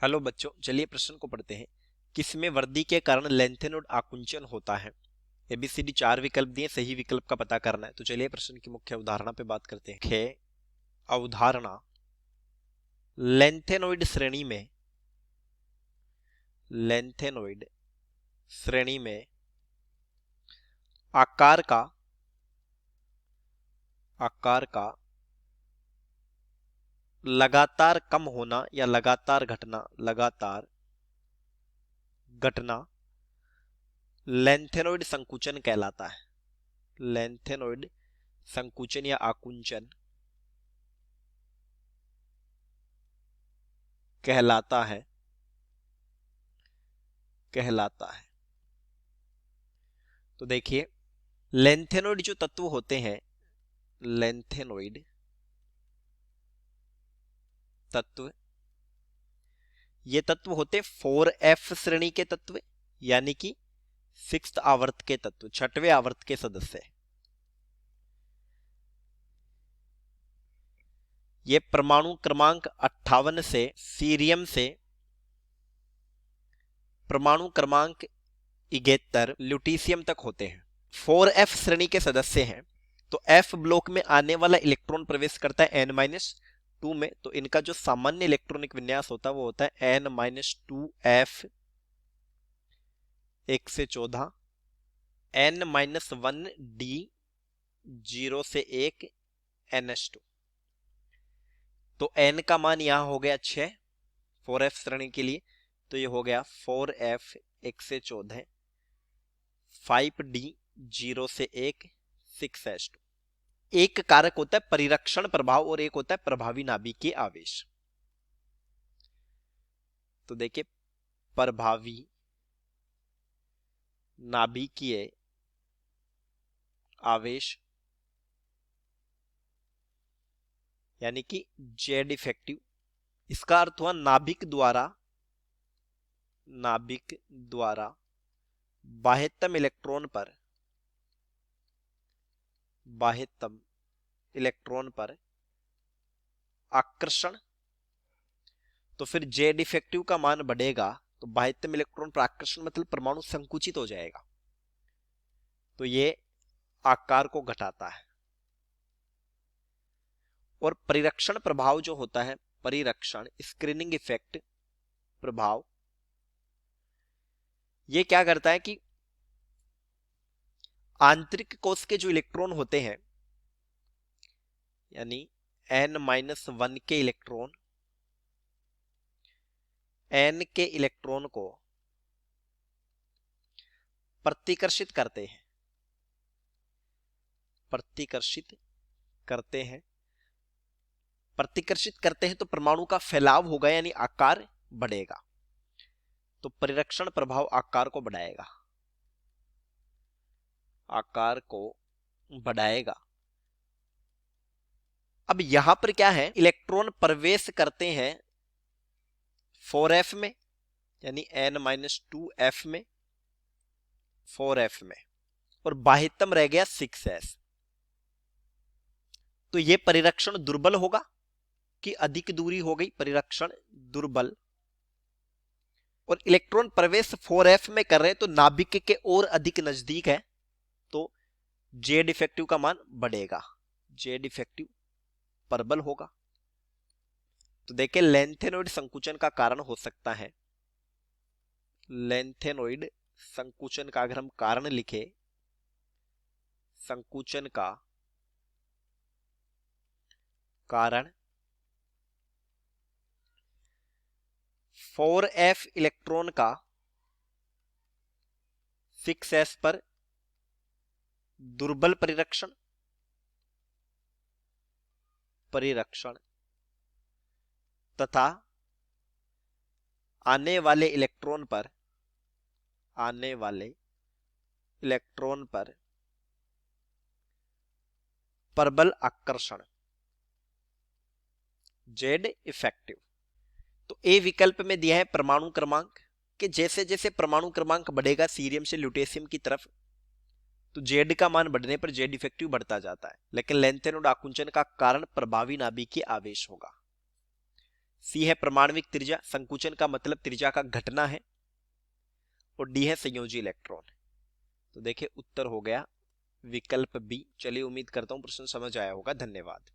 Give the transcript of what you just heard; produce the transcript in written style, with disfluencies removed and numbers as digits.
Hello बच्चों, चलिए प्रश्न को पढ़ते हैं। किसमें वृद्धि के कारण लेंथेनोड आकुंचन होता है? एबीसीडी 4 विकल्प दिए, सही विकल्प का पता करना है। तो चलिए प्रश्न की मुख्य अवधारणा पे बात करते हैं। मुख्य अवधारणा, लेंथेनोइड श्रेणी में आकार का लगातार कम होना या लगातार घटना लेंथेनोइड संकुचन कहलाता है। लेंथेनोइड संकुचन या आकुंचन कहलाता है। तो देखिए, लेंथेनोइड जो तत्व होते हैं, लेंथेनोइड तत्व, ये तत्व होते 4f श्रेणी के तत्व, यानी कि 6th आवर्त के तत्व, 6वें आवर्त के सदस्य। ये परमाणु क्रमांक 58 से सीरियम से परमाणु क्रमांक 71 ल्यूटीशियम तक होते हैं। 4f श्रेणी के सदस्य हैं। तो f ब्लॉक में आने वाला इलेक्ट्रॉन प्रवेश करता है n-2 में। तो इनका जो सामान्य इलेक्ट्रॉनिक विन्यास होता है वो होता है n-2f 1 से 14, n-1d 0 से 1 ns2। तो n का मान यहां हो गया 6 4f श्रेणी के लिए। तो ये हो गया 4f 1 से 14, 5d 0 से 1 6s2। एक कारक होता है परिरक्षण प्रभाव और एक होता है प्रभावी नाभिकीय आवेश। तो देखिए, प्रभावी नाभिकीय आवेश यानी कि जेड इफेक्टिव, इसका अर्थ हुआ नाभिक द्वारा बाह्यतम इलेक्ट्रॉन पर आकर्षण। तो फिर जेड इफेक्टिव का मान बढ़ेगा, तो बाह्यतम इलेक्ट्रॉन पर आकर्षण मतलब परमाणु संकुचित हो जाएगा। तो ये आकार को घटाता है। और परिरक्षण प्रभाव जो होता है, परिरक्षण स्क्रीनिंग इफेक्ट प्रभाव, ये क्या करता है कि आंतरिक कोश के जो इलेक्ट्रॉन होते हैं, यानी n-1 के इलेक्ट्रॉन n के इलेक्ट्रॉन को प्रतिकर्षित करते हैं तो परमाणु का फैलाव होगा, यानी आकार बढ़ेगा। तो परिरक्षण प्रभाव आकार को बढ़ाएगा। अब यहां पर क्या है, इलेक्ट्रॉन प्रवेश करते हैं 4f में, यानी n-2f में, 4f में, और बाह्यतम रह गया 6s। तो ये परिरक्षण दुर्बल होगा कि अधिक दूरी हो गई, परिरक्षण दुर्बल। और इलेक्ट्रॉन प्रवेश 4f में कर रहे हैं तो नाभिक के और अधिक नजदीक है, तो जेड इफेक्टिव का मान बढ़ेगा, जेड इफेक्टिव प्रबल होगा। तो देखिए, लेंथेनोइड संकुचन का कारण हो सकता है, लेंथेनोइड संकुचन का अगर हम कारण लिखे, संकुचन का कारण 4f इलेक्ट्रॉन का 6s पर दुर्बल परिरक्षण तथा आने वाले इलेक्ट्रॉन पर प्रबल आकर्षण, जेड इफेक्टिव। तो ए विकल्प में दिया है परमाणु क्रमांक कि जैसे जैसे परमाणु क्रमांक बढ़ेगा सीरियम से ल्यूटेशियम की तरफ, तो जेड का मान बढ़ने पर जेड इफेक्टिव बढ़ता जाता है। लेकिन लेंथेनोइड आकुंचन का कारण प्रभावी नाभिकीय आवेश होगा। सी है परमाणविक त्रिज्या, संकुचन का मतलब त्रिज्या का घटना है, और डी है संयोजी इलेक्ट्रॉन। तो देखिए उत्तर हो गया विकल्प बी। चलिए उम्मीद करता हूं प्रश्न समझ आया होगा। धन्यवाद।